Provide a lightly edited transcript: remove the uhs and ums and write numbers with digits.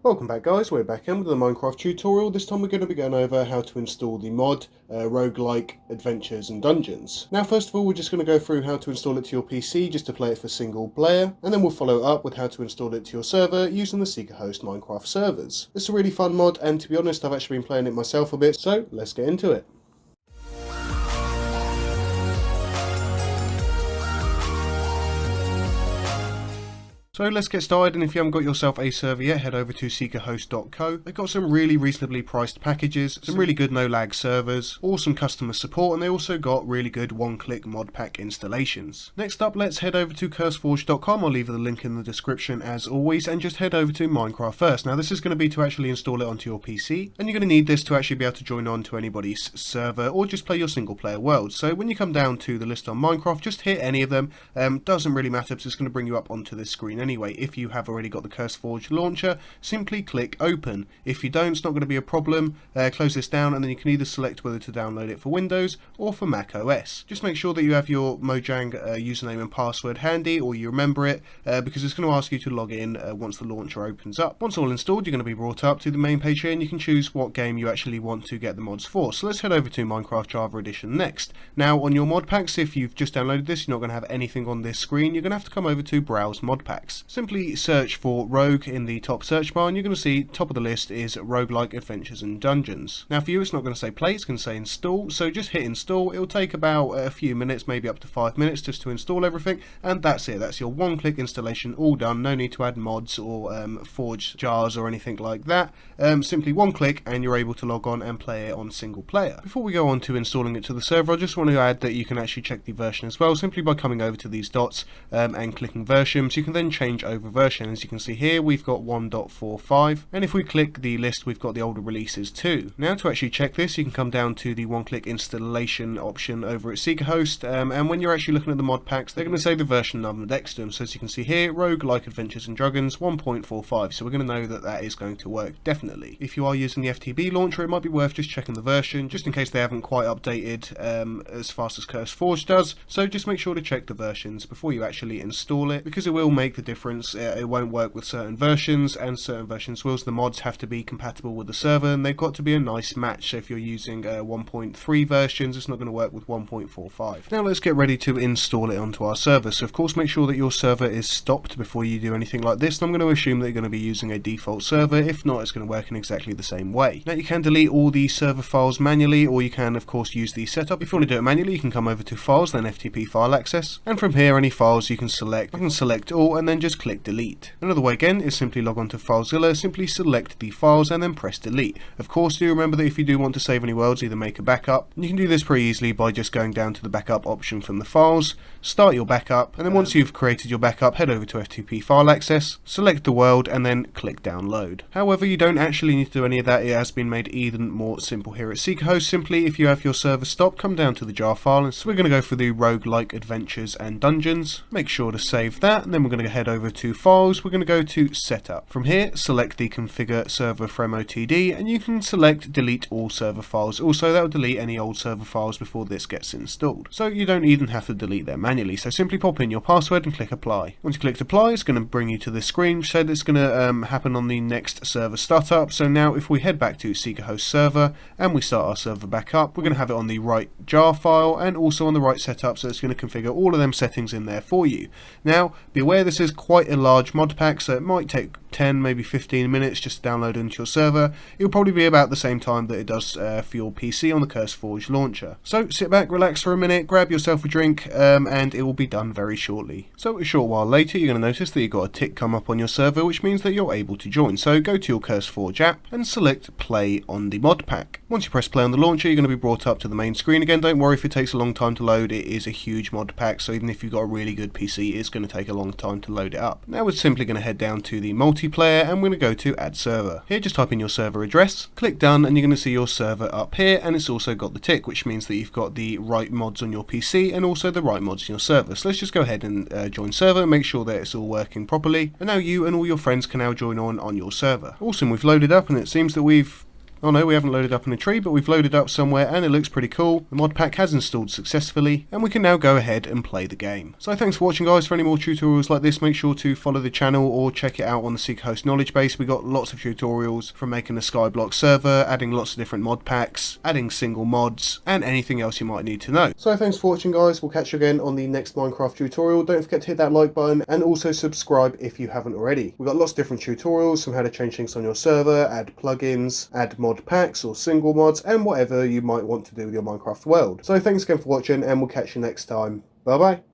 Welcome back guys, we're back in with the Minecraft tutorial. This time we're going to be going over how to install the mod Roguelike Adventures and Dungeons. Now first of all we're just going to go through how to install it to your PC just to play it for single player, and then we'll follow up with how to install it to your server using the SeekaHost Minecraft servers. It's a really fun mod, and to be honest I've actually been playing it myself a bit, so let's get into it. So let's get started, and if you haven't got yourself a server yet, head over to SeekaHost.co. They've got some really reasonably priced packages, some really good no-lag servers, awesome customer support, and they also got really good one-click Modpack installations. Next up, let's head over to CurseForge.com. I'll leave the link in the description as always, and just head over to Minecraft first. Now this is going to be to actually install it onto your PC, and you're going to need this to actually be able to join on to anybody's server or just play your single-player world. So when you come down to the list on Minecraft, just hit any of them. Doesn't really matter, because it's going to bring you up onto this screen anyway. If you have already got the CurseForge launcher, simply click open. If you don't, it's not going to be a problem. Close this down, and then you can either select whether to download it for Windows or for Mac OS. Just make sure that you have your Mojang username and password handy, or you remember it, because it's going to ask you to log in once the launcher opens up. Once all installed, you're going to be brought up to the main page here, and you can choose what game you actually want to get the mods for. So let's head over to Minecraft Java Edition next. Now on your Modpacks, if you've just downloaded this, you're not going to have anything on this screen. You're going to have to come over to Browse Modpacks. Simply search for Rogue in the top search bar, and you're going to see top of the list is Roguelike Adventures and Dungeons. Now for you it's not going to say play, it's going to say install, so just hit install. It'll take about a few minutes, maybe up to 5 minutes just to install everything, and that's it. That's your one-click installation all done. No need to add mods or forge jars or anything like that. Simply one click and you're able to log on and play it on single player. Before we go on to installing it to the server, I just want to add that you can actually check the version as well, simply by coming over to these dots and clicking versions. You can then change over version. As you can see here, we've got 1.45, and if we click the list, we've got the older releases too. Now to actually check this, you can come down to the one-click installation option over at SeekaHost, and when you're actually looking at the mod packs, they're going to say the version number next to them. So as you can see here, Roguelike Adventures and Dragons 1.45, so we're going to know that that is going to work definitely. If you are using the FTB launcher, it might be worth just checking the version, just in case they haven't quite updated as fast as CurseForge does. So just make sure to check the versions before you actually install it, because it will make the difference. It won't work with certain versions, and certain versions will. So the mods have to be compatible with the server, and they've got to be a nice match. So if you're using 1.3 versions, it's not going to work with 1.45. Now let's get ready to install it onto our server. So of course make sure that your server is stopped before you do anything like this. And I'm going to assume that you're going to be using a default server. If not, it's going to work in exactly the same way. Now you can delete all the server files manually, or you can of course use the setup. If you want to do it manually, you can come over to Files, then FTP File Access, and from here any files you can select. I can select all and then just click delete. Another way again is simply log on to FileZilla, simply select the files and then press delete. Of course do remember that if you do want to save any worlds, either make a backup. You can do this pretty easily by just going down to the backup option from the files, start your backup, and then once you've created your backup, head over to FTP File Access, select the world and then click download. However, you don't actually need to do any of that. It has been made even more simple here at SeekaHost. Simply, if you have your server stopped, come down to the jar file, and so we're going to go for the Roguelike Adventures and Dungeons. Make sure to save that, and then we're going to head over to Files. We're going to go to Setup. From here, select the Configure Server from OTD, and you can select Delete All Server Files. Also, that will delete any old server files before this gets installed. So you don't even have to delete them manually. So simply pop in your password and click Apply. Once you click Apply, it's going to bring you to this screen, which said it's going to happen on the next server startup. So now if we head back to SeekaHost server and we start our server back up, we're going to have it on the right jar file and also on the right setup. So it's going to configure all of them settings in there for you. Now, be aware this is quite a large mod pack, so it might take 10, maybe 15 minutes just to download into your server. It'll probably be about the same time that it does for your PC on the CurseForge launcher. So sit back, relax for a minute, grab yourself a drink, and it will be done very shortly. So a short while later, you're going to notice that you've got a tick come up on your server, which means that you're able to join. So go to your CurseForge app and select play on the mod pack. Once you press play on the launcher, you're going to be brought up to the main screen again. Don't worry if it takes a long time to load. It is a huge mod pack, so even if you've got a really good PC, it's going to take a long time to load it up. Now we're simply going to head down to the multiplayer, and we're going to go to add server. Here just type in your server address, click done, and you're going to see your server up here, and it's also got the tick, which means that you've got the right mods on your PC and also the right mods in your server. So let's just go ahead and join server and make sure that it's all working properly, and now you and all your friends can now join on your server. Awesome, we've loaded up, and it seems that we've Oh no, we haven't loaded up in a tree, but we've loaded up somewhere and it looks pretty cool. The mod pack has installed successfully and we can now go ahead and play the game. So thanks for watching, guys. For any more tutorials like this, make sure to follow the channel or check it out on the SeekaHost knowledge base. We got lots of tutorials from making a skyblock server, adding lots of different mod packs, adding single mods, and anything else you might need to know. So thanks for watching, guys. We'll catch you again on the next Minecraft tutorial. Don't forget to hit that like button and also subscribe if you haven't already. We've got lots of different tutorials from how to change things on your server, add plugins, add mod packs or single mods, and whatever you might want to do with your Minecraft world. So thanks again for watching and we'll catch you next time. Bye bye.